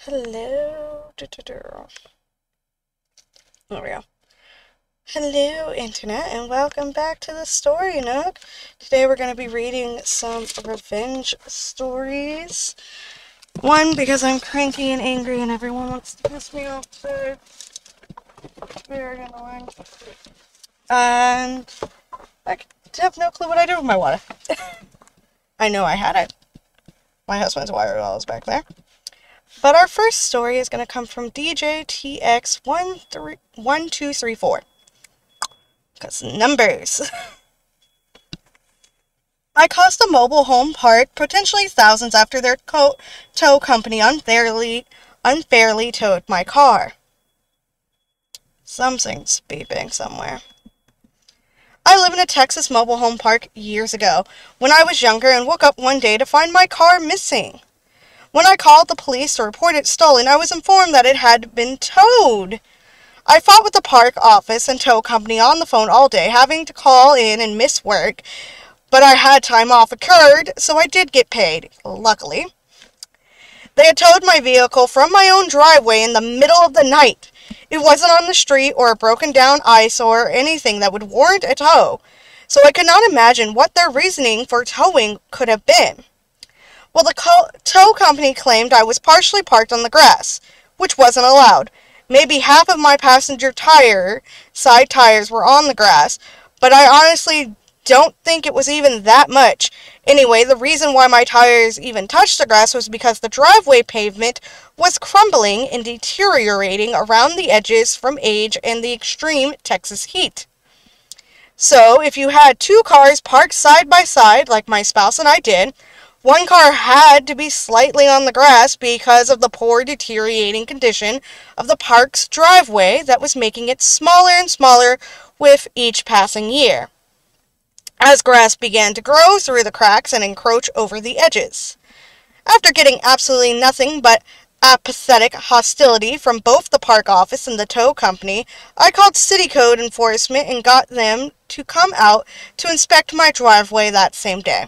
Hello. There we go. Hello, Internet, and welcome back to the story Nook. Today we're going to be reading some revenge stories. One, because I'm cranky and angry and everyone wants to piss me off today. Very annoying. And I have no clue what I did with my water. I know I had it. My husband's water well is back there. But our first story is going to come from DJTX1234. Because numbers. I cost a mobile home park potentially thousands after their tow company unfairly towed my car. Something's beeping somewhere. I live in a Texas mobile home park years ago, when I was younger and woke up one day to find my car missing. When I called the police to report it stolen, I was informed that it had been towed. I fought with the park office and tow company on the phone all day, having to call in and miss work, but I had time off occurred, so I did get paid, luckily. They had towed my vehicle from my own driveway in the middle of the night. It wasn't on the street or a broken down eyesore or anything that would warrant a tow, so I could not imagine what their reasoning for towing could have been. Well, the tow company claimed I was partially parked on the grass, which wasn't allowed. Maybe half of my passenger side tires were on the grass, but I honestly don't think it was even that much. Anyway, the reason why my tires even touched the grass was because the driveway pavement was crumbling and deteriorating around the edges from age and the extreme Texas heat. So, if you had two cars parked side by side, like my spouse and I did, one car had to be slightly on the grass because of the poor deteriorating condition of the park's driveway that was making it smaller and smaller with each passing year, as grass began to grow through the cracks and encroach over the edges. After getting absolutely nothing but apathetic hostility from both the park office and the tow company, I called city code enforcement and got them to come out to inspect my driveway that same day.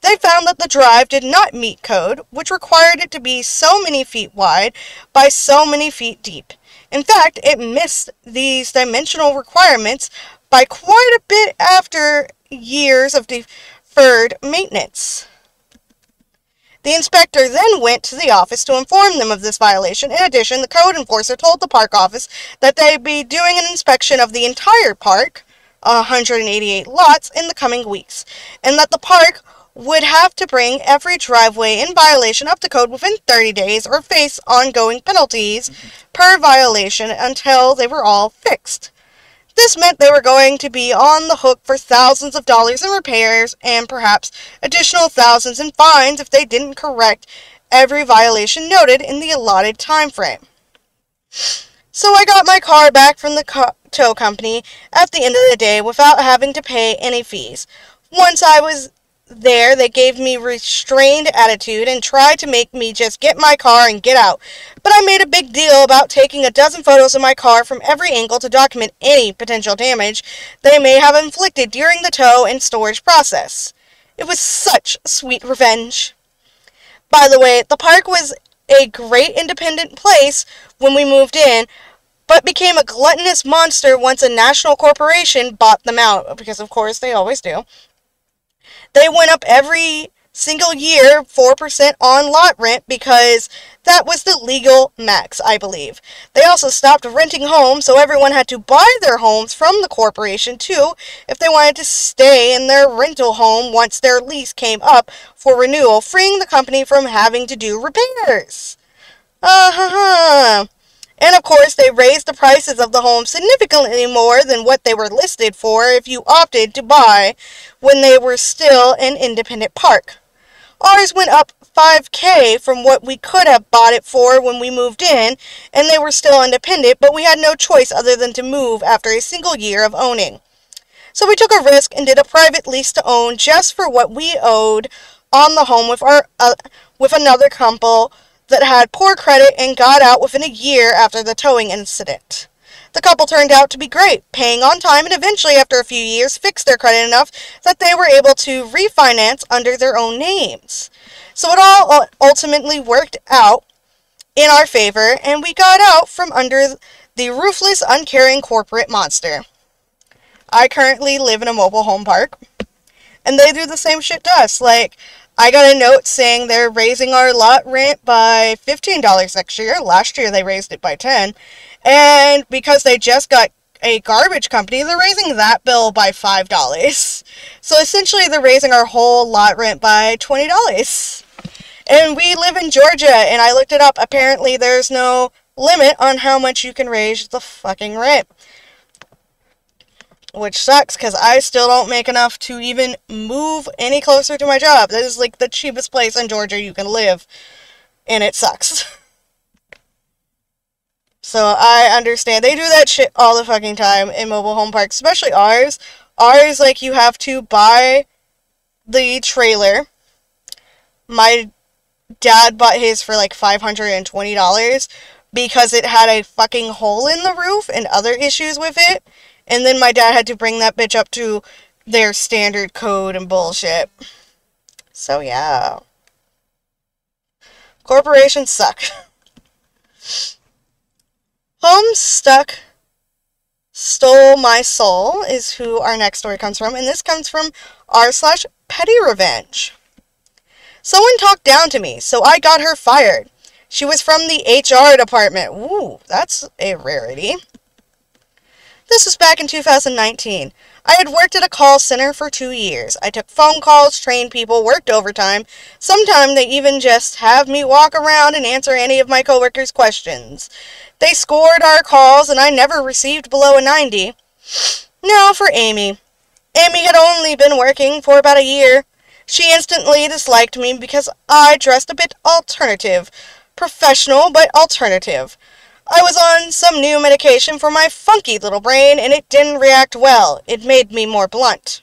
They found that the drive did not meet code, which required it to be so many feet wide by so many feet deep. In fact, it missed these dimensional requirements by quite a bit after years of deferred maintenance. The inspector then went to the office to inform them of this violation. In addition, the code enforcer told the park office that they'd be doing an inspection of the entire park, 188 lots, in the coming weeks, and that the park would have to bring every driveway in violation up to code within 30 days or face ongoing penalties per violation until they were all fixed. This meant they were going to be on the hook for thousands of dollars in repairs and perhaps additional thousands in fines if they didn't correct every violation noted in the allotted time frame. So I got my car back from the tow company at the end of the day without having to pay any fees. Once I was there, they gave me restrained attitude and tried to make me just get my car and get out. But I made a big deal about taking a dozen photos of my car from every angle to document any potential damage they may have inflicted during the tow and storage process. It was such sweet revenge. By the way, the park was a great independent place when we moved in, but became a gluttonous monster once a national corporation bought them out, because of course they always do. They went up every single year 4% on lot rent because that was the legal max, I believe. They also stopped renting homes, so everyone had to buy their homes from the corporation too if they wanted to stay in their rental home once their lease came up for renewal, freeing the company from having to do repairs. And of course, they raised the prices of the homes significantly more than what they were listed for if you opted to buy when they were still an independent park. Ours went up $5,000 from what we could have bought it for when we moved in, and they were still independent, but we had no choice other than to move after a single year of owning. So we took a risk and did a private lease to own just for what we owed on the home with another couple that had poor credit and got out within a year after the towing incident. The couple turned out to be great, paying on time, and eventually, after a few years, fixed their credit enough that they were able to refinance under their own names. So it all ultimately worked out in our favor, and we got out from under the ruthless, uncaring corporate monster. I currently live in a mobile home park, and they do the same shit to us. Like, I got a note saying they're raising our lot rent by $15 next year. Last year they raised it by $10. And because they just got a garbage company, they're raising that bill by $5. So essentially they're raising our whole lot rent by $20. And we live in Georgia, and I looked it up. Apparently there's no limit on how much you can raise the fucking rent. Which sucks, because I still don't make enough to even move any closer to my job. That is like the cheapest place in Georgia you can live. And it sucks. So I understand. They do that shit all the fucking time in mobile home parks. Especially ours. Ours, like, you have to buy the trailer. My dad bought his for like $520. Because it had a fucking hole in the roof and other issues with it. And then my dad had to bring that bitch up to their standard code and bullshit. So, yeah. Corporations suck. Homestuck Stole My Soul is who our next story comes from. And this comes from r/petty revenge. Someone talked down to me, so I got her fired. She was from the HR department. Ooh, that's a rarity. This was back in 2019. I had worked at a call center for 2 years. I took phone calls, trained people, worked overtime. Sometimes they even just have me walk around and answer any of my coworkers' questions. They scored our calls, and I never received below a 90. Now for Amy. Amy had only been working for about a year. She instantly disliked me because I dressed a bit alternative. Professional, but alternative. I was on some new medication for my funky little brain, and it didn't react well. It made me more blunt.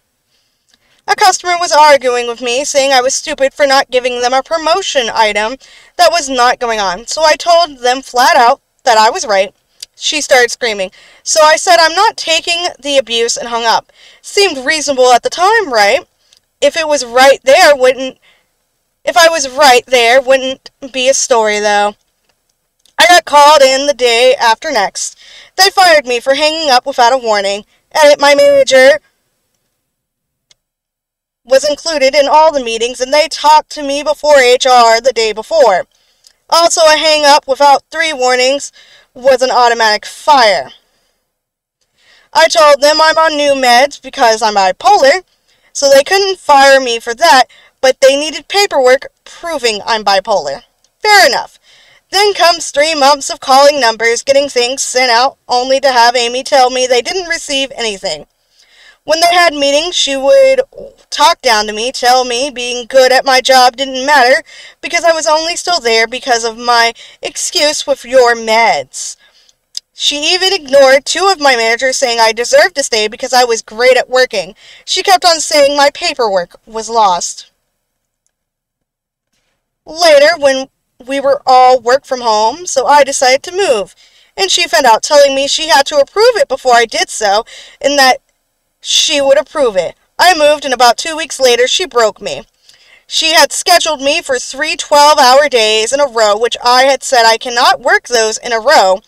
A customer was arguing with me, saying I was stupid for not giving them a promotion item that was not going on. So I told them flat out that I was right. She started screaming. So I said I'm not taking the abuse and hung up. Seemed reasonable at the time, right? If I was right there, wouldn't be a story, though. I got called in the day after next. They fired me for hanging up without a warning, and my manager was included in all the meetings, and they talked to me before HR the day before. Also, a hang up without 3 warnings was an automatic fire. I told them I'm on new meds because I'm bipolar, so they couldn't fire me for that, but they needed paperwork proving I'm bipolar. Fair enough. Then comes 3 months of calling numbers, getting things sent out, only to have Amy tell me they didn't receive anything. When they had meetings, she would talk down to me, tell me being good at my job didn't matter because I was only still there because of my excuse with your meds. She even ignored 2 of my managers saying I deserved to stay because I was great at working. She kept on saying my paperwork was lost. Later, when we were all work from home, so I decided to move. And she found out, telling me she had to approve it before I did so, and that she would approve it. I moved, and about 2 weeks later, she broke me. She had scheduled me for 3 12-hour days in a row, which I had said I cannot work those in a row.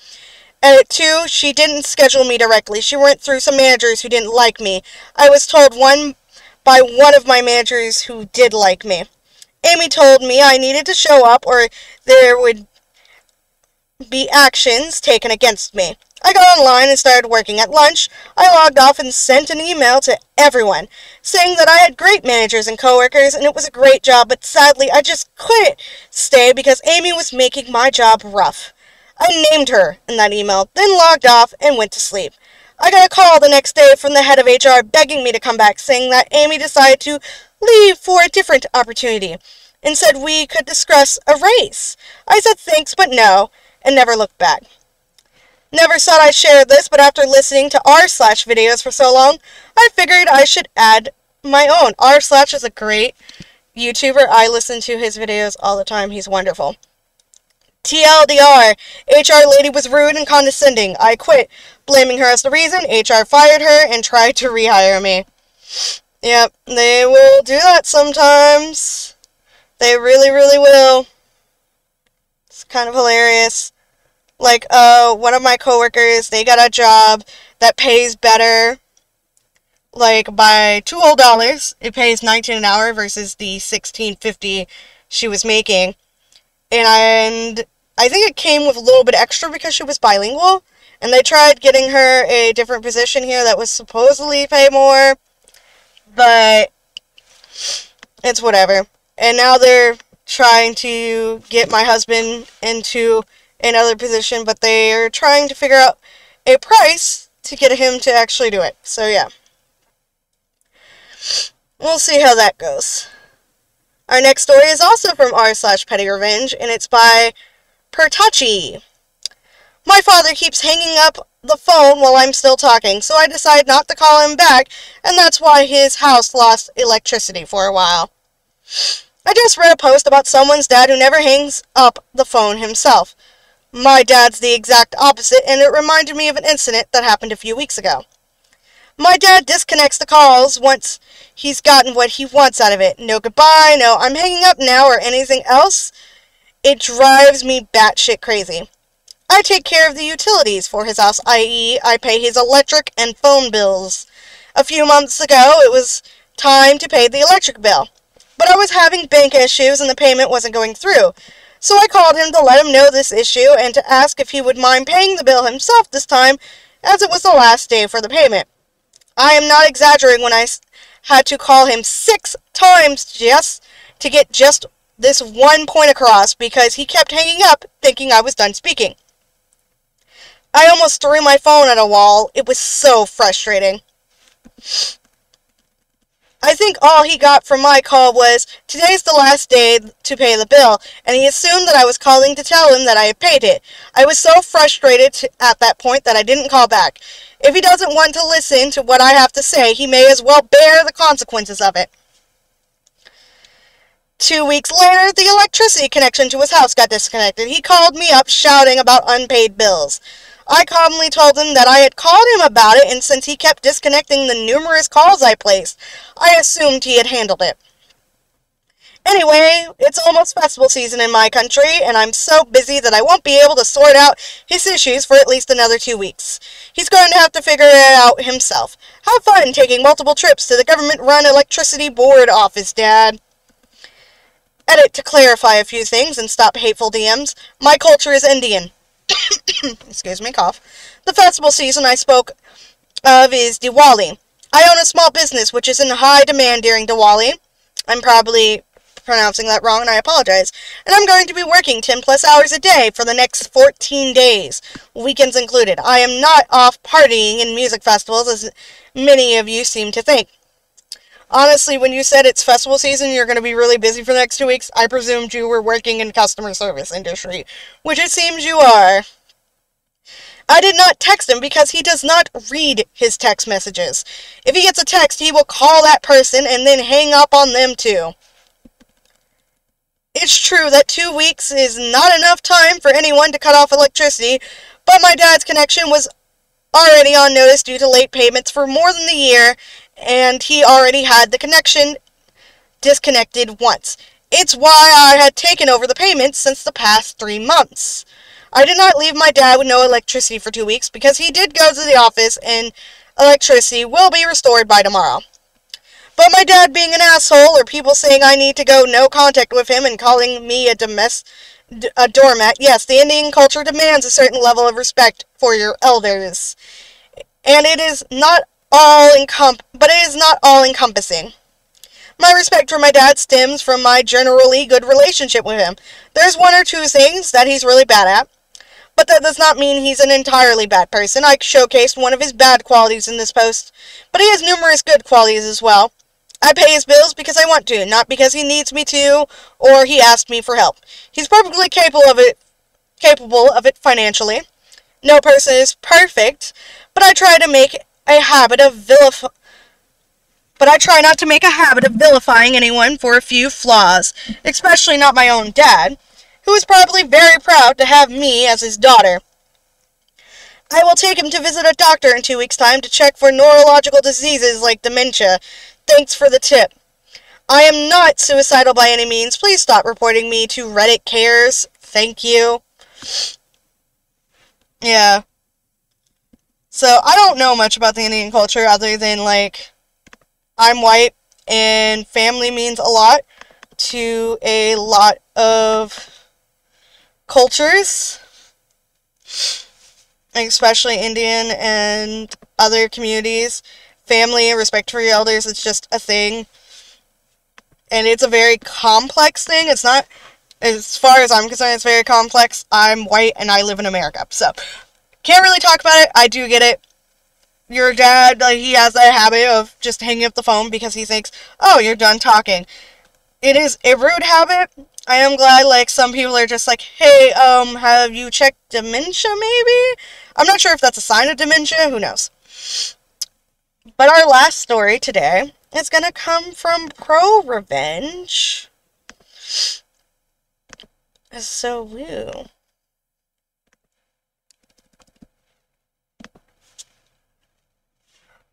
And at 2, she didn't schedule me directly. She went through some managers who didn't like me. I was told by one of my managers who did like me. Amy told me I needed to show up or there would be actions taken against me. I got online and started working. At lunch, I logged off and sent an email to everyone, saying that I had great managers and coworkers and it was a great job, but sadly I just couldn't stay because Amy was making my job rough. I named her in that email, then logged off and went to sleep. I got a call the next day from the head of HR begging me to come back, saying that Amy decided to leave for a different opportunity, and said we could discuss a raise. I said thanks, but no, and never looked back. Never thought I'd share this, but after listening to r/videos for so long, I figured I should add my own. r/ is a great YouTuber. I listen to his videos all the time. He's wonderful. TLDR, HR lady was rude and condescending. I quit, blaming her as the reason. HR fired her and tried to rehire me. Yep, they will do that sometimes. They really, really will. It's kind of hilarious. Like, one of my coworkers, they got a job that pays better, like, by $2 whole. It pays 19 an hour versus the 16.50 she was making. And I think it came with a little bit extra because she was bilingual. And they tried getting her a different position here that was supposedly pay more. But it's whatever. And now they're trying to get my husband into another position, but they're trying to figure out a price to get him to actually do it. So yeah. We'll see how that goes. Our next story is also from r/Petty Revenge, and it's by Pertucci. My father keeps hanging up the phone while I'm still talking, so I decide not to call him back, and that's why his house lost electricity for a while. I just read a post about someone's dad who never hangs up the phone himself. My dad's the exact opposite, and it reminded me of an incident that happened a few weeks ago. My dad disconnects the calls once he's gotten what he wants out of it. No goodbye, no I'm hanging up now, or anything else. It drives me batshit crazy. I take care of the utilities for his house, i.e., I pay his electric and phone bills. A few months ago, it was time to pay the electric bill. But I was having bank issues and the payment wasn't going through. So I called him to let him know this issue and to ask if he would mind paying the bill himself this time, as it was the last day for the payment. I am not exaggerating when I had to call him 6 times just to get just this one point across because he kept hanging up thinking I was done speaking. I almost threw my phone at a wall. It was so frustrating. I think all he got from my call was, today's the last day to pay the bill, and he assumed that I was calling to tell him that I had paid it. I was so frustrated at that point that I didn't call back. If he doesn't want to listen to what I have to say, he may as well bear the consequences of it. 2 weeks later, the electricity connection to his house got disconnected. He called me up shouting about unpaid bills. I calmly told him that I had called him about it, and since he kept disconnecting the numerous calls I placed, I assumed he had handled it. Anyway, it's almost festival season in my country, and I'm so busy that I won't be able to sort out his issues for at least another 2 weeks. He's going to have to figure it out himself. Have fun taking multiple trips to the government-run electricity board office, Dad. Edit to clarify a few things and stop hateful DMs. My culture is Indian. Excuse me, cough. The festival season I spoke of is Diwali. I own a small business which is in high demand during Diwali. I'm probably pronouncing that wrong and I apologize. And I'm going to be working 10 plus hours a day for the next 14 days, weekends included. I am not off partying in music festivals as many of you seem to think. Honestly, when you said it's festival season, you're going to be really busy for the next 2 weeks, I presumed you were working in customer service industry, which it seems you are. I did not text him because he does not read his text messages. If he gets a text, he will call that person and then hang up on them too. It's true that 2 weeks is not enough time for anyone to cut off electricity, but my dad's connection was already on notice due to late payments for more than a year, and he already had the connection disconnected once. It's why I had taken over the payments since the past 3 months. I did not leave my dad with no electricity for 2 weeks because he did go to the office and electricity will be restored by tomorrow. But my dad being an asshole or people saying I need to go no contact with him and calling me a doormat, yes, the Indian culture demands a certain level of respect for your elders. And it is not but it is not all-encompassing. My respect for my dad stems from my generally good relationship with him. There's 1 or 2 things that he's really bad at, but that does not mean he's an entirely bad person. I showcased one of his bad qualities in this post, but he has numerous good qualities as well. I pay his bills because I want to, not because he needs me to, or he asked me for help. He's perfectly capable of it financially. No person is perfect, but I try not to make a habit of vilifying anyone for a few flaws, especially not my own dad, who is probably very proud to have me as his daughter. I will take him to visit a doctor in 2 weeks' time to check for neurological diseases like dementia. Thanks for the tip. I am not suicidal by any means. Please stop reporting me to Reddit Cares thank you. Yeah. So, I don't know much about the Indian culture other than, like, I'm white, and family means a lot to a lot of cultures, especially Indian and other communities. Family and respect for your elders is just a thing. And it's a very complex thing. It's not, as far as I'm concerned, it's very complex. I'm white and I live in America. So, can't really talk about it. I do get it. Your dad, like, he has that habit of just hanging up the phone because he thinks, oh, you're done talking. It is a rude habit. I am glad, like, some people are just like, hey, have you checked dementia, maybe? I'm not sure if that's a sign of dementia. Who knows? But our last story today is going to come from Pro Revenge. So, woo.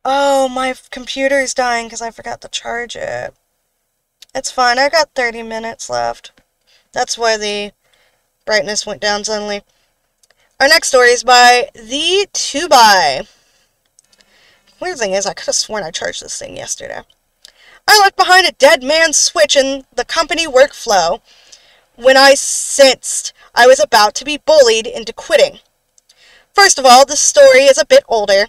Oh, my computer is dying because I forgot to charge it. It's fine. I got 30 minutes left. That's why the brightness went down suddenly. Our next story is by The 2By. Weird thing is, I could have sworn I charged this thing yesterday. I left behind a dead man's switch in the company workflow when I sensed I was about to be bullied into quitting. First of all, this story is a bit older,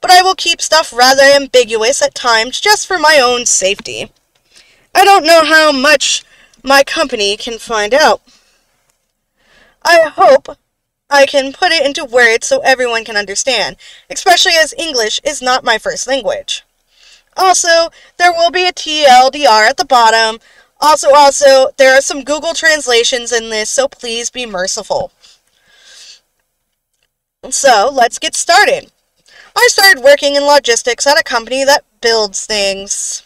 but I will keep stuff rather ambiguous at times just for my own safety. I don't know how much my company can find out. I hope I can put it into words so everyone can understand, especially as English is not my first language. Also, there will be a TLDR at the bottom. Also, there are some Google translations in this, so please be merciful. So, let's get started. I started working in logistics at a company that builds things.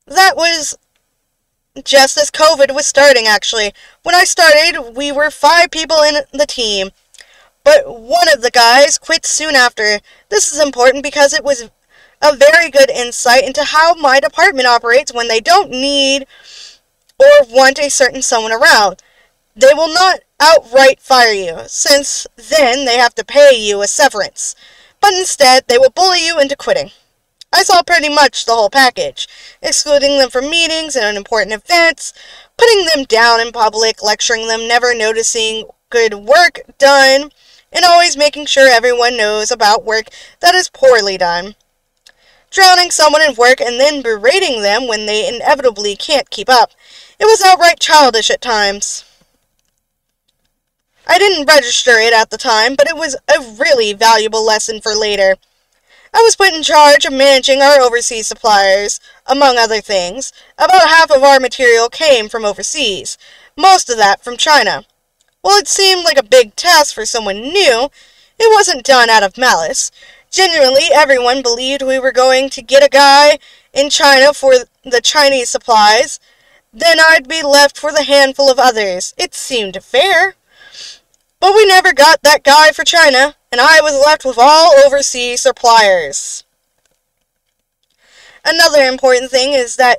That was just as COVID was starting, actually. When I started, we were 5 people in the team, but one of the guys quit soon after. This is important because it was a very good insight into how my department operates when they don't need or want a certain someone around. They will not outright fire you, since then they have to pay you a severance, but instead they will bully you into quitting. I saw pretty much the whole package, excluding them from meetings and important events, putting them down in public, lecturing them, never noticing good work done, and always making sure everyone knows about work that is poorly done. Drowning someone in work and then berating them when they inevitably can't keep up. It was outright childish at times. I didn't register it at the time, but it was a really valuable lesson for later. I was put in charge of managing our overseas suppliers, among other things. About half of our material came from overseas, most of that from China. While it seemed like a big task for someone new, it wasn't done out of malice. Genuinely, everyone believed we were going to get a guy in China for the Chinese supplies, then I'd be left for the handful of others. It seemed fair. But we never got that guy for China, and I was left with all overseas suppliers. Another important thing is that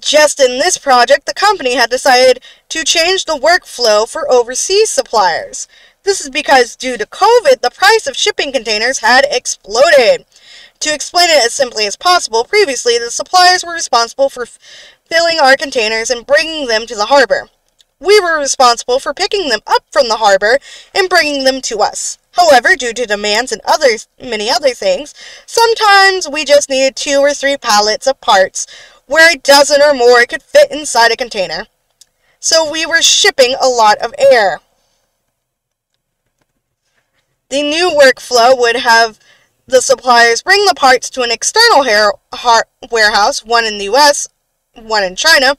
just in this project, the company had decided to change the workflow for overseas suppliers. This is because due to COVID, the price of shipping containers had exploded. To explain it as simply as possible, previously the suppliers were responsible for filling our containers and bringing them to the harbor. We were responsible for picking them up from the harbor and bringing them to us. However, due to demands and many other things, sometimes we just needed 2 or 3 pallets of parts, where a dozen or more could fit inside a container. So we were shipping a lot of air. The new workflow would have the suppliers bring the parts to an external warehouse, one in the US, one in China.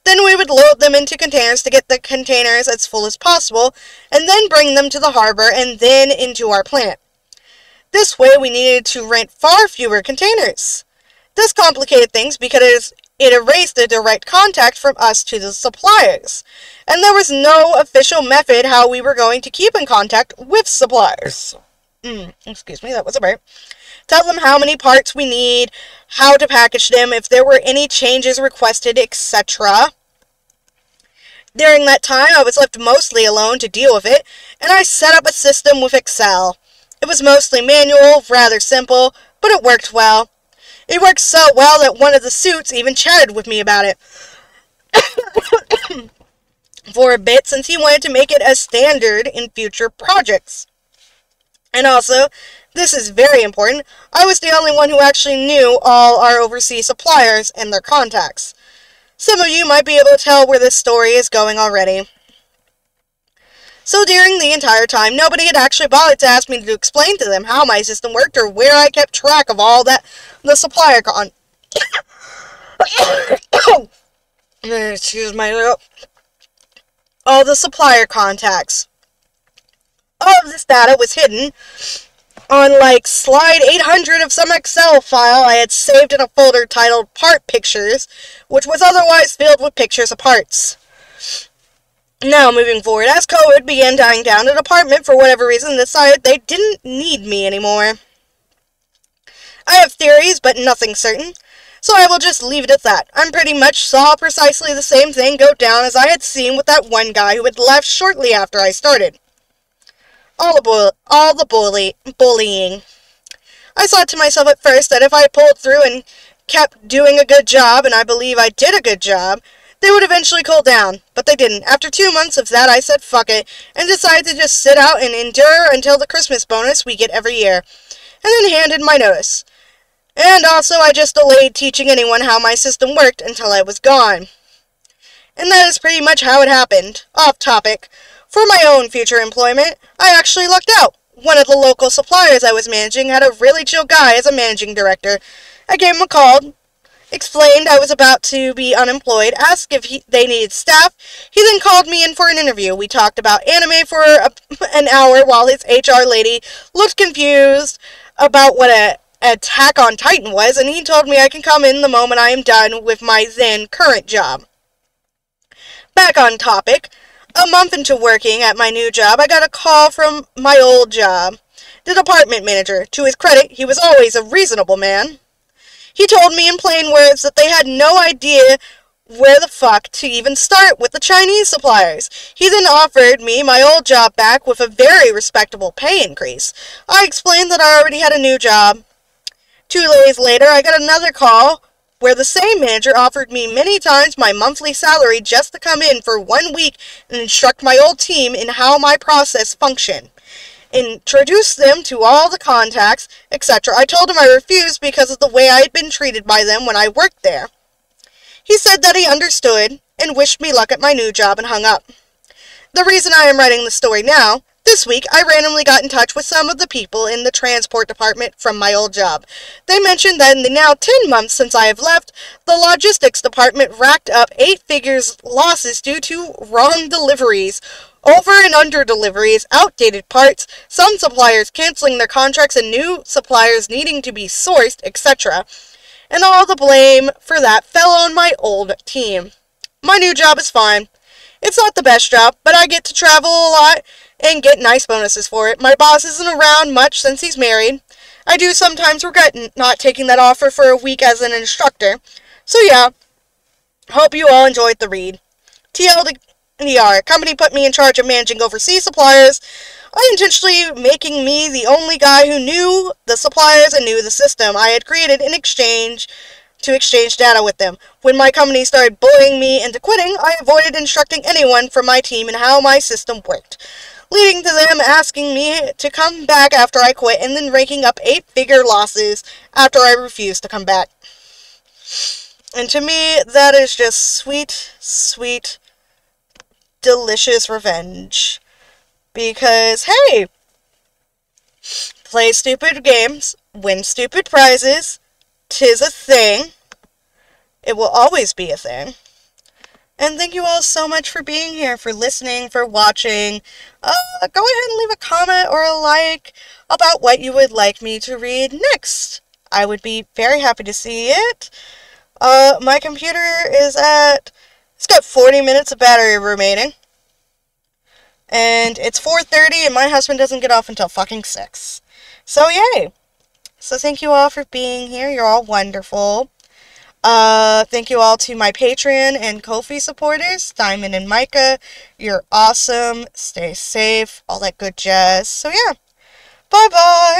Then we would load them into containers to get the containers as full as possible, and then bring them to the harbor and then into our plant. This way we needed to rent far fewer containers. This complicated things because it erased the direct contact from us to the suppliers, and there was no official method how we were going to keep in contact with suppliers. Excuse me, that was a burp. Tell them how many parts we need, how to package them, if there were any changes requested, etc. During that time, I was left mostly alone to deal with it, and I set up a system with Excel. It was mostly manual, rather simple, but it worked well. It worked so well that one of the suits even chatted with me about it for a bit, since he wanted to make it a standard in future projects. And also, this is very important, I was the only one who actually knew all our overseas suppliers and their contacts. Some of you might be able to tell where this story is going already. So during the entire time, nobody had actually bothered to ask me to explain to them how my system worked or where I kept track of all the supplier excuse my lip. All the supplier contacts. All of this data was hidden on like slide 800 of some Excel file I had saved in a folder titled Part Pictures, which was otherwise filled with pictures of parts. Now, moving forward, as COVID began dying down, the department, for whatever reason, decided they didn't need me anymore. I have theories, but nothing certain, so I will just leave it at that. I pretty much saw precisely the same thing go down as I had seen with that one guy who had left shortly after I started. All the bullying. I thought to myself at first that if I pulled through and kept doing a good job, and I believe I did a good job, they would eventually cool down, but they didn't. After 2 months of that, I said fuck it, and decided to just sit out and endure until the Christmas bonus we get every year, and then handed my notice. And also, I just delayed teaching anyone how my system worked until I was gone. And that is pretty much how it happened. Off topic. For my own future employment, I actually lucked out. One of the local suppliers I was managing had a really chill guy as a managing director. I gave him a call, explained I was about to be unemployed, asked if they needed staff. He then called me in for an interview. We talked about anime for an hour while his HR lady looked confused about what a Attack on Titan was, and he told me I can come in the moment I am done with my then current job. Back on topic, a month into working at my new job, I got a call from my old job. The department manager. To his credit, he was always a reasonable man. He told me in plain words that they had no idea where the fuck to even start with the Chinese suppliers. He then offered me my old job back with a very respectable pay increase. I explained that I already had a new job. 2 days later, I got another call where the same manager offered me many times my monthly salary just to come in for 1 week and instruct my old team in how my process functioned. Introduce them to all the contacts, etc. I told him I refused because of the way I had been treated by them when I worked there. He said that he understood and wished me luck at my new job and hung up. The reason I am writing the story now, this week I randomly got in touch with some of the people in the transport department from my old job. They mentioned that in the now 10 months since I have left, the logistics department racked up 8 figures losses due to wrong deliveries, over and under deliveries, outdated parts, some suppliers canceling their contracts and new suppliers needing to be sourced, etc. And all the blame for that fell on my old team. My new job is fine. It's not the best job, but I get to travel a lot and get nice bonuses for it. My boss isn't around much since he's married. I do sometimes regret not taking that offer for a week as an instructor. So yeah, hope you all enjoyed the read. TLDR, company put me in charge of managing overseas suppliers, unintentionally making me the only guy who knew the suppliers and knew the system I had created in exchange to exchange data with them. When my company started bullying me into quitting, I avoided instructing anyone from my team in how my system worked, leading to them asking me to come back after I quit and then raking up 8-figure losses after I refused to come back. And to me, that is just sweet, sweet, delicious revenge. Because, hey, play stupid games, win stupid prizes, 'tis a thing. It will always be a thing. And thank you all so much for being here, for listening, for watching. Go ahead and leave a comment or a like about what you would like me to read next. I would be very happy to see it. My computer is it's got 40 minutes of battery remaining. And it's 4:30 and my husband doesn't get off until fucking 6. So yay! So thank you all for being here. You're all wonderful. Thank you all to my Patreon and Ko-fi supporters, Diamond and Micah. You're awesome. Stay safe. All that good jazz. So yeah, bye-bye.